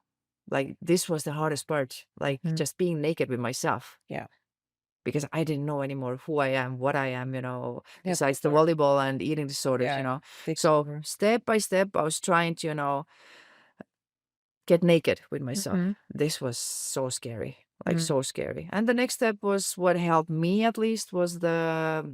Like, this was the hardest part, like just being naked with myself. Yeah. Because I didn't know anymore who I am, what I am, Yeah, besides the for sure. volleyball and eating disorders, Yeah, take So over. step by step, I was trying to, get naked with myself. This was so scary, like so scary. And the next step was what helped me, at least, was the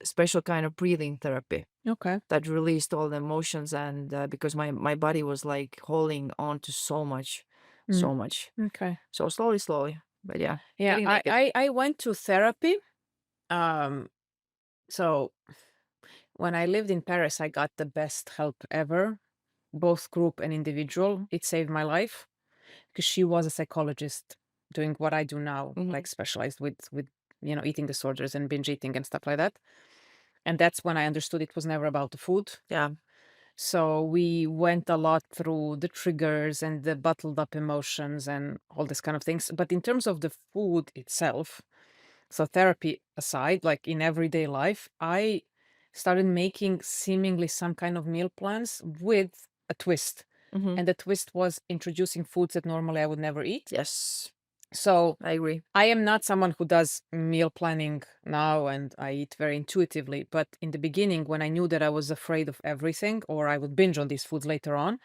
special kind of breathing therapy Okay. that released all the emotions. And because my body was like holding on to so much. Okay. So slowly, but yeah. Yeah, getting naked. I went to therapy. So when I lived in Paris, I got the best help ever, both group and individual. It saved my life because she was a psychologist doing what I do now, like specialized with eating disorders and binge eating and stuff like that. And that's when I understood it was never about the food. Yeah. So we went a lot through the triggers and the bottled up emotions and all this kind of things. But in terms of the food itself, so therapy aside, like in everyday life, I started making seemingly some kind of meal plans with a twist. And the twist was introducing foods that normally I would never eat. Yes, So I agree. I am not someone who does meal planning now, and I eat very intuitively. But in the beginning, when I knew that I was afraid of everything, or I would binge on these foods later on,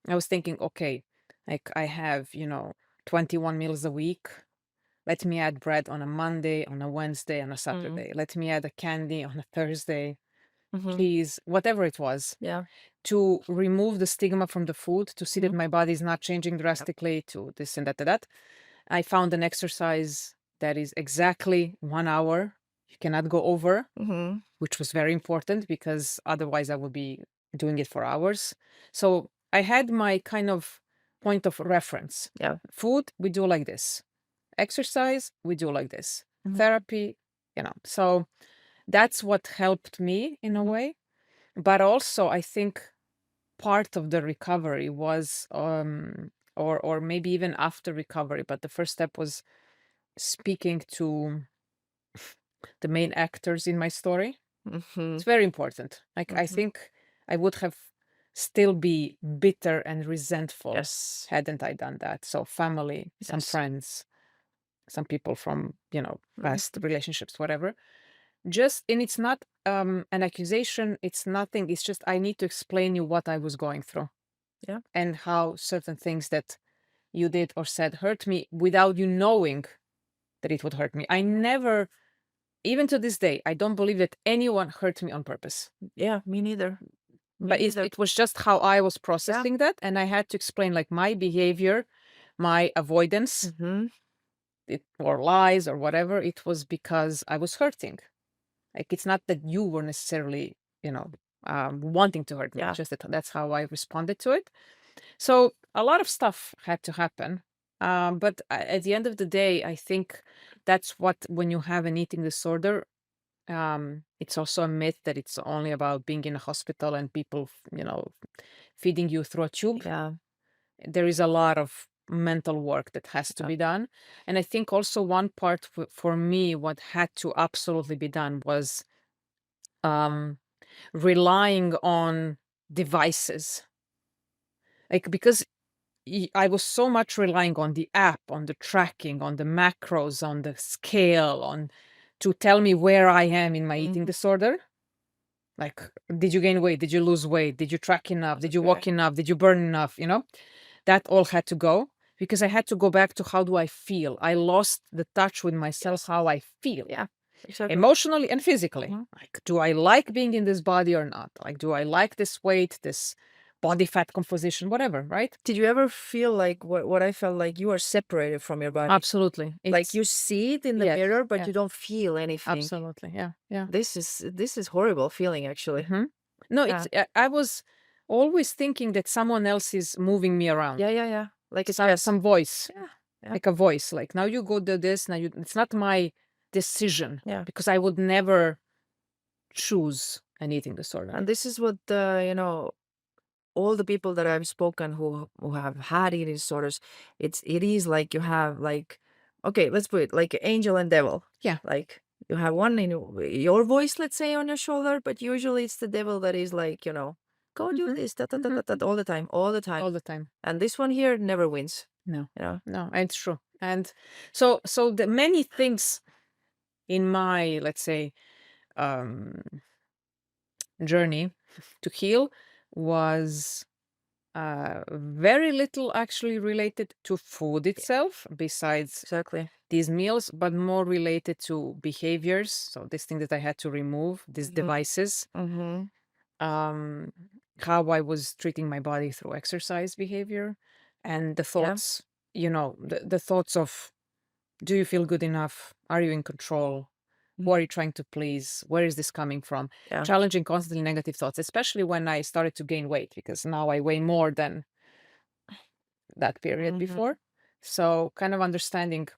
I was thinking, okay, like I have, 21 meals a week. Let me add bread on a Monday, on a Wednesday, on a Saturday. Let me add a candy on a Thursday, cheese, whatever it was, Yeah. to remove the stigma from the food, to see that my body is not changing drastically to this and that. I found an exercise that is exactly 1 hour. You cannot go over, which was very important because otherwise I would be doing it for hours. So I had my kind of point of reference. Yeah. Food, we do like this. Exercise, we do like this. Therapy, So that's what helped me in a way. But also, I think part of the recovery was, or maybe even after recovery, but the first step was speaking to the main actors in my story. It's very important. Like, I think I would have still be bitter and resentful Yes. hadn't I done that. So family, some Yes. friends, some people from, past relationships, whatever. And it's not an accusation. It's nothing. It's just, I need to explain you what I was going through. Yeah. And how certain things that you did or said hurt me without you knowing that it would hurt me. I never, even to this day, I don't believe that anyone hurt me on purpose. Yeah, me neither. But it was just how I was processing that. And I had to explain, like, my behavior, my avoidance, or lies or whatever. It was because I was hurting. Like, it's not that you were necessarily, wanting to hurt me. Yeah. It's just that that's how I responded to it. So a lot of stuff had to happen. But at the end of the day, I think that's what, when you have an eating disorder, it's also a myth that it's only about being in a hospital and people, feeding you through a tube. Yeah. There is a lot of mental work that has to be done. And I think also one part for me, what had to absolutely be done was relying on devices. Like, because I was so much relying on the app, on the tracking, on the macros, on the scale, to tell me where I am in my eating disorder. Like, did you gain weight? Did you lose weight? Did you track enough? Did you walk enough? Did you burn enough? That all had to go because I had to go back to how do I feel? I lost the touch with myself, how I feel. Yeah. Exactly. Emotionally and physically. Like, do I like being in this body or not? Like, do I like this weight, this body fat composition, whatever, right? Did you ever feel like what I felt like you are separated from your body? Absolutely. Like you see it in the yes, mirror, but yeah, you don't feel anything. absolutely. Yeah, yeah. This is horrible feeling actually. No, Yeah. I was always thinking that someone else is moving me around. Yeah. Like a Some stress. some voice, Yeah. like a voice, like now you go do this, now you. It's not my decision. Yeah. Because I would never choose an eating disorder. And this is what all the people that I've spoken who have had eating disorders, it is like you have like, okay, let's put it like angel and devil. Yeah. Like you have one in your voice, let's say, on your shoulder, but usually it's the devil that is like, go do this, all the time, all the time. All the time. And this one here never wins. No. You know? No, it's true. And so the many things in my, let's say, journey to heal was very little actually related to food itself, besides Exactly. these meals, but more related to behaviors. So this thing that I had to remove, these devices, how I was treating my body through exercise behavior, and the thoughts, the thoughts of, do you feel good enough? Are you in control? Who are you trying to please? Where is this coming from? Yeah. Challenging constantly negative thoughts, especially when I started to gain weight, because now I weigh more than that period before. So kind of understanding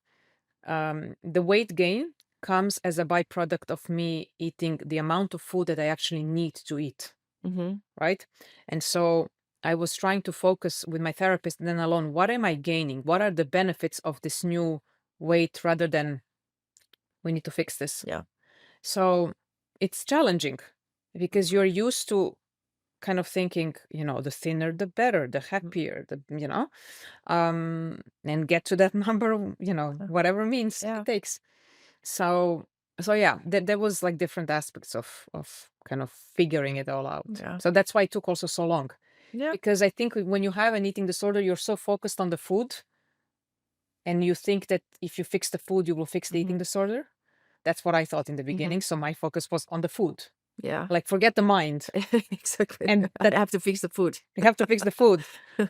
the weight gain comes as a byproduct of me eating the amount of food that I actually need to eat. Right? And so I was trying to focus with my therapist then alone, what am I gaining? What are the benefits of this new weight, rather than we need to fix this? Yeah. So it's challenging because you're used to kind of thinking, the thinner, the better, the happier, and get to that number, whatever means Yeah. it takes. So yeah, there was like different aspects of kind of figuring it all out. Yeah. So that's why it took also so long. Yeah. Because I think when you have an eating disorder, you're so focused on the food, and you think that if you fix the food, you will fix the eating disorder. That's what I thought in the beginning. So my focus was on the food. Yeah. Like, forget the mind. Exactly. And that I have to fix the food. You have to fix the food.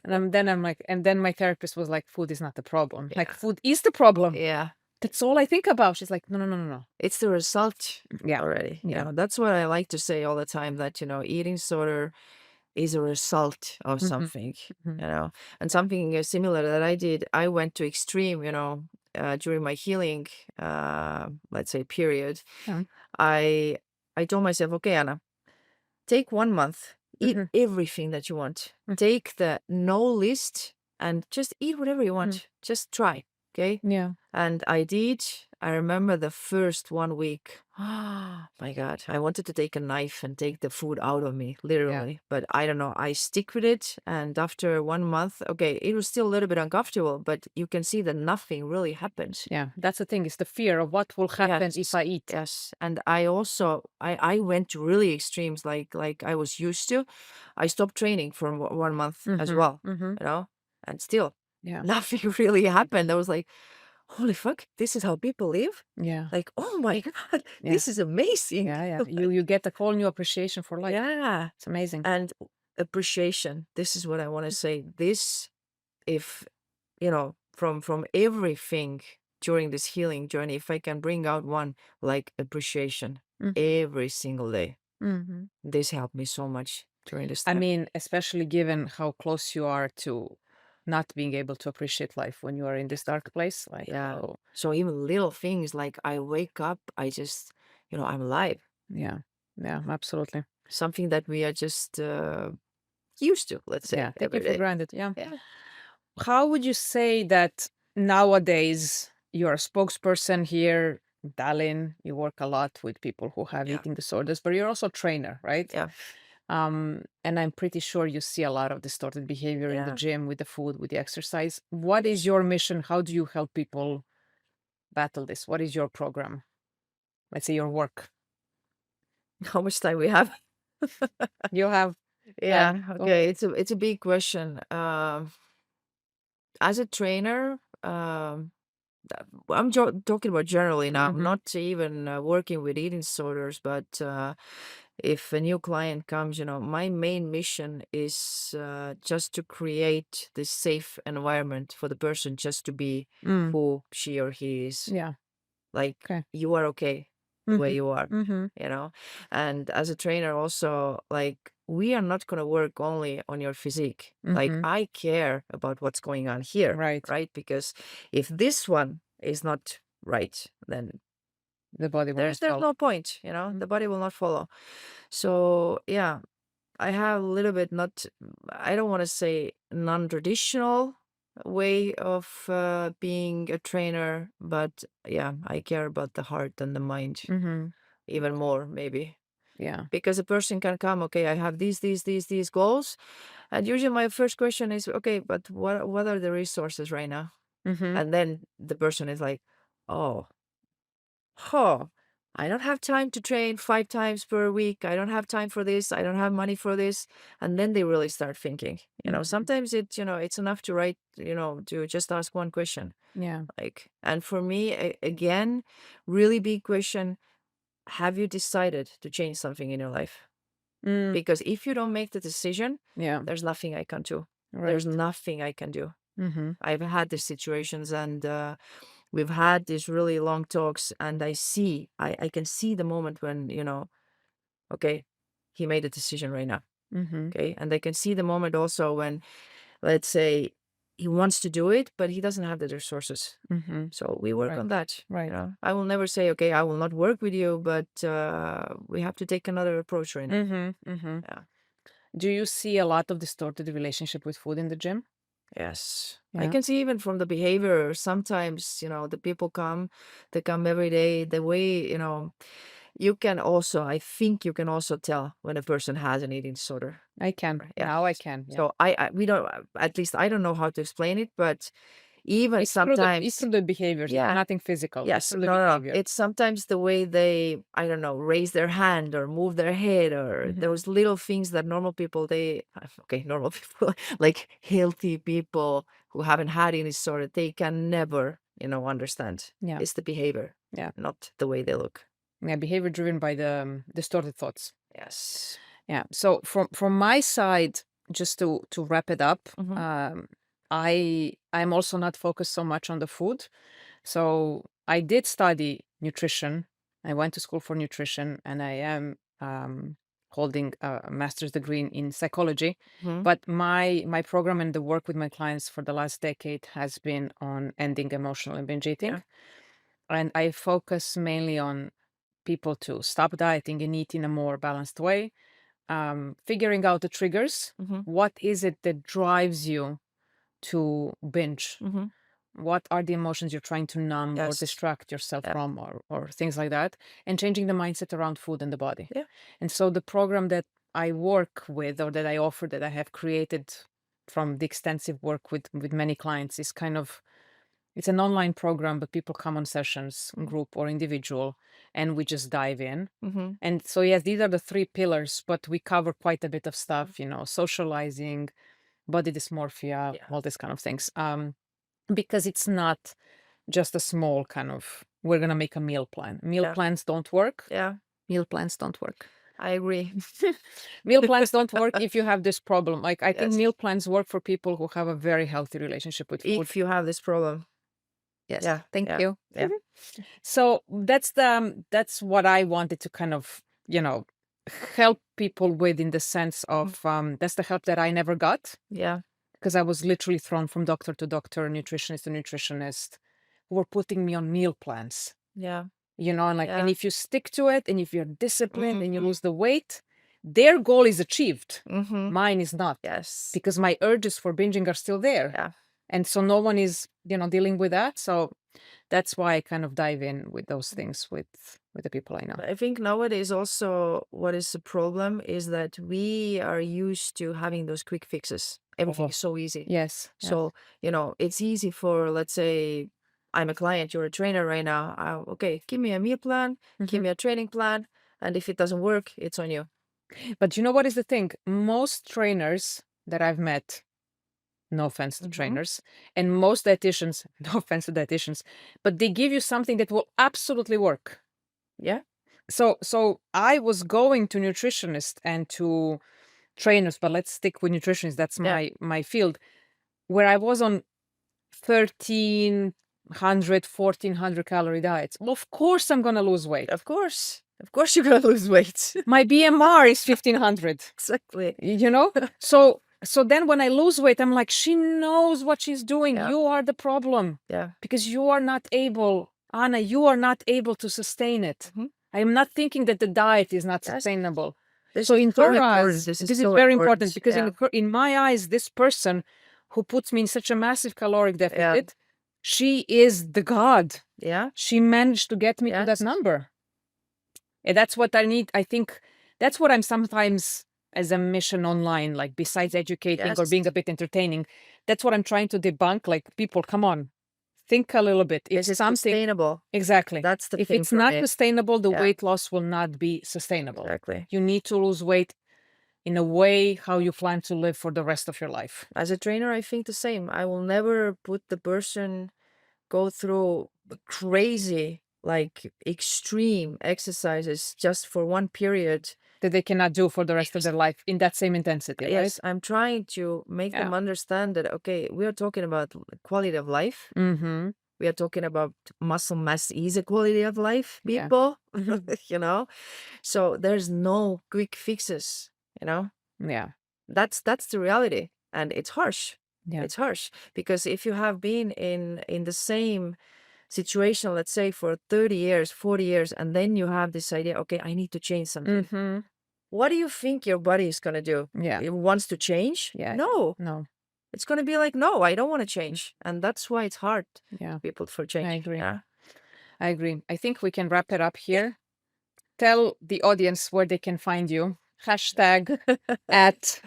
And then I'm like, and then my therapist was like, food is not the problem. Like, food is the problem. Yeah. That's all I think about. She's like, no. It's the result already. Yeah. That's what I like to say all the time, that, eating disorder is a result of something, and something similar that I did. I went to extreme, during my healing, let's say, period. Yeah. I told myself, okay, Anna, take 1 month, eat everything that you want. Take the no list and just eat whatever you want. Just try. Okay. Yeah. And I did. I remember the first 1 week. Oh my God. I wanted to take a knife and take the food out of me, literally. But I don't know. I stick with it. And after 1 month, okay, it was still a little bit uncomfortable, but you can see that nothing really happens. Yeah. That's the thing. It's the fear of what will happen if I eat. Yes. And I also, I went to really extremes, like I was used to. I stopped training for 1 month as well, and still nothing really happened. I was like, holy fuck, this is how people live? Yeah. Like, oh my God, this is amazing. Yeah. You get a whole new appreciation for life. Yeah. It's amazing. And appreciation. This is what I want to say. This, if, from everything during this healing journey, if I can bring out one, like appreciation every single day, this helped me so much during this time. I mean, especially given how close you are to not being able to appreciate life when you are in this dark place. Like, yeah. So even little things like I wake up, I just, I'm alive. Yeah. Yeah, absolutely. Something that we are just used to, let's say. Yeah, take it for granted. Yeah. Yeah. How would you say that nowadays you're a spokesperson here in Tallinn? You work a lot with people who have eating disorders, but you're also a trainer, right? Yeah. And I'm pretty sure you see a lot of distorted behavior in the gym, with the food, with the exercise. What is your mission? How do you help people battle this? What is your program? Let's say your work. How much time we have? You have. Yeah. Okay. It's a big question. As a trainer, I'm talking about generally now, not even working with eating disorders, but if a new client comes, my main mission is just to create this safe environment for the person just to be who she or he is. Yeah. Like, Okay. you are okay the way Mhm. you are, Mhm. and as a trainer also, like, we are not going to work only on your physique. Like, Mhm. I care about what's going on here, Right. because if this one is not right, then The body will there's not follow. no point, the body will not follow. So yeah, I have a little bit, not, I don't want to say non-traditional way of being a trainer, but yeah, I care about the heart and the mind Mhm. even more, maybe. Yeah. Because a person can come, okay, I have these goals, and usually my first question is, okay, but what are the resources right now? Mhm. And then the person is like, oh, huh, I don't have time to train 5 times per week. I don't have time for this. I don't have money for this. And then they really start thinking, Mhm. sometimes it's enough to write, to just ask one question. Yeah. Like, and for me, again, really big question, have you decided to change something in your life? Mm. Because if you don't make the decision, Yeah. there's nothing I can do. Right. There's nothing I can do. Mhm. I've had these situations, and we've had these really long talks, and I can see the moment when, okay, he made a decision right now. Mhm. Okay. And I can see the moment also when, let's say, he wants to do it, but he doesn't have the resources. Mhm. So we work Right. on that. Right. I will never say, okay, I will not work with you, but we have to take another approach right now. Mhm. Mhm. Yeah. Do you see a lot of distorted relationship with food in the gym? Yes. I Yeah. can see even from the behavior. Sometimes, the people they come every day. The way, you can also, I think you can also tell when a person has an eating disorder. I can. Yeah. Now I can. Yeah. So we don't, at least I don't know how to explain it, but even It's sometimes, through the behaviors. It's yeah. nothing physical. It's Yes. through the No, no, no. behavior. It's sometimes the way they, I don't know, raise their hand or move their head, or Mhm. those little things that normal people, okay, normal people, like healthy people who haven't had any sort of, they can never, understand. Yeah. It's the behavior, Yeah. not the way they look. Yeah. Behavior driven by the distorted thoughts. Yes. Yeah. So from my side, just to wrap it up, Mhm. I'm also not focused so much on the food. So I did study nutrition. I went to school for nutrition, and I am holding a master's degree in psychology. Mhm. But my program and the work with my clients for the last decade has been on ending emotional and binge eating, Yeah. and I focus mainly on people to stop dieting and eat in a more balanced way, figuring out the triggers. Mhm. What is it that drives you to binge? Mhm. What are the emotions you're trying to numb or Yes. distract yourself Yeah. from, or things like that, and changing the mindset around food and the body. Yeah. And so the program that I work with, or that I offer, that I have created from the extensive work with many clients, is kind of, it's an online program, but people come on sessions, group or individual, and we just dive in. Mhm. And so, yes, these are the three pillars, but we cover quite a bit of stuff, socializing, body dysmorphia, Yeah. all these kind of things. Because it's not just a small kind of, we're going to make a meal plan. Meal Yeah. plans don't work. Yeah. Meal plans don't work. I agree. Meal plans don't work if you have this problem. Like, I think Yes. meal plans work for people who have a very healthy relationship with food. If you have this problem. Yes. Yeah. Thank Yeah. you. Yeah. So that's what I wanted to kind of, help people with, in the sense of, that's the help that I never got, Yeah. because I was literally thrown from doctor to doctor, nutritionist to nutritionist, who were putting me on meal plans. Yeah. And like, and Yeah. if you stick to it, and if you're disciplined and you Mhm. lose the weight, their goal is achieved. Mhm. Mine is not, Yes. because my urges for binging are still there. Yeah. And so no one is, dealing with that. So that's why I kind of dive in with those things with the people I know. I think nowadays also what is the problem is that we are used to having those quick fixes. Everything Oh, is so easy. yes. So, it's easy for, let's say, I'm a client, you're a trainer right now. Okay, give me a meal plan, give Mhm. me a training plan. And if it doesn't work, it's on you. But you know what is the thing? Most trainers that I've met, no offense to Mhm. trainers, and most dietitians, no offense to dietitians, but they give you something that will absolutely work. Yeah. So I was going to nutritionists and to trainers, but let's stick with nutritionists. That's my field, where I was on 1,300, 1,400 calorie diets. Well, of course I'm gonna lose weight. Of course you're gonna lose weight. My BMR is 1,500. Exactly. You know? So then when I lose weight, I'm like, she knows what she's doing. Yeah. You are the problem. Yeah. Because you are not able, Anna, you are not able to sustain it. I am not thinking that the diet is not sustainable. So in her eyes, this is very important because in my eyes, this person who puts me in such a massive caloric deficit, she is the god. Yeah. She managed to get me to that number. And that's what I need. I think that's what I'm sometimes as a mission online, like besides educating or being a bit entertaining, that's what I'm trying to debunk. Like, people, come on, think a little bit. Is it sustainable? Exactly. That's the If thing it's for not me. sustainable, the weight loss will not be sustainable. Exactly. You need to lose weight in a way how you plan to live for the rest of your life. As a trainer, I think the same. I will never put the person go through crazy, like extreme exercises just for one period that they cannot do for the rest of their life in that same intensity, right? Yes, I'm trying to make them understand that, okay, we are talking about quality of life. We are talking about muscle mass is a quality of life, people, you know? So there's no quick fixes, you know? Yeah. That's the reality. And it's harsh. Yeah. It's harsh because if you have been in the same situation, let's say for 30 years, 40 years, and then you have this idea, okay, I need to change something. What do you think your body is going to do? Yeah. It wants to change? Yeah. No. It's going to be like, no, I don't want to change. And that's why it's hard for people for change. I agree. Yeah. I agree. I think we can wrap it up here. Tell the audience where they can find you. Hashtag at.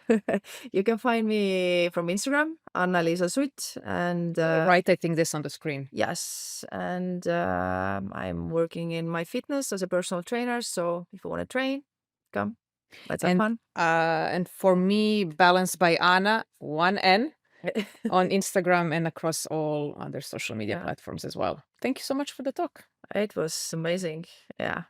You can find me from Instagram, Anna-Liisa Sutt. And right, I think this on the screen. Yes. And I'm working in my fitness as a personal trainer. So if you want to train, come. Let's have fun. And for me, Balanced by Anna, 1N, on Instagram and across all other social media platforms as well. Thank you so much for the talk. It was amazing. Yeah.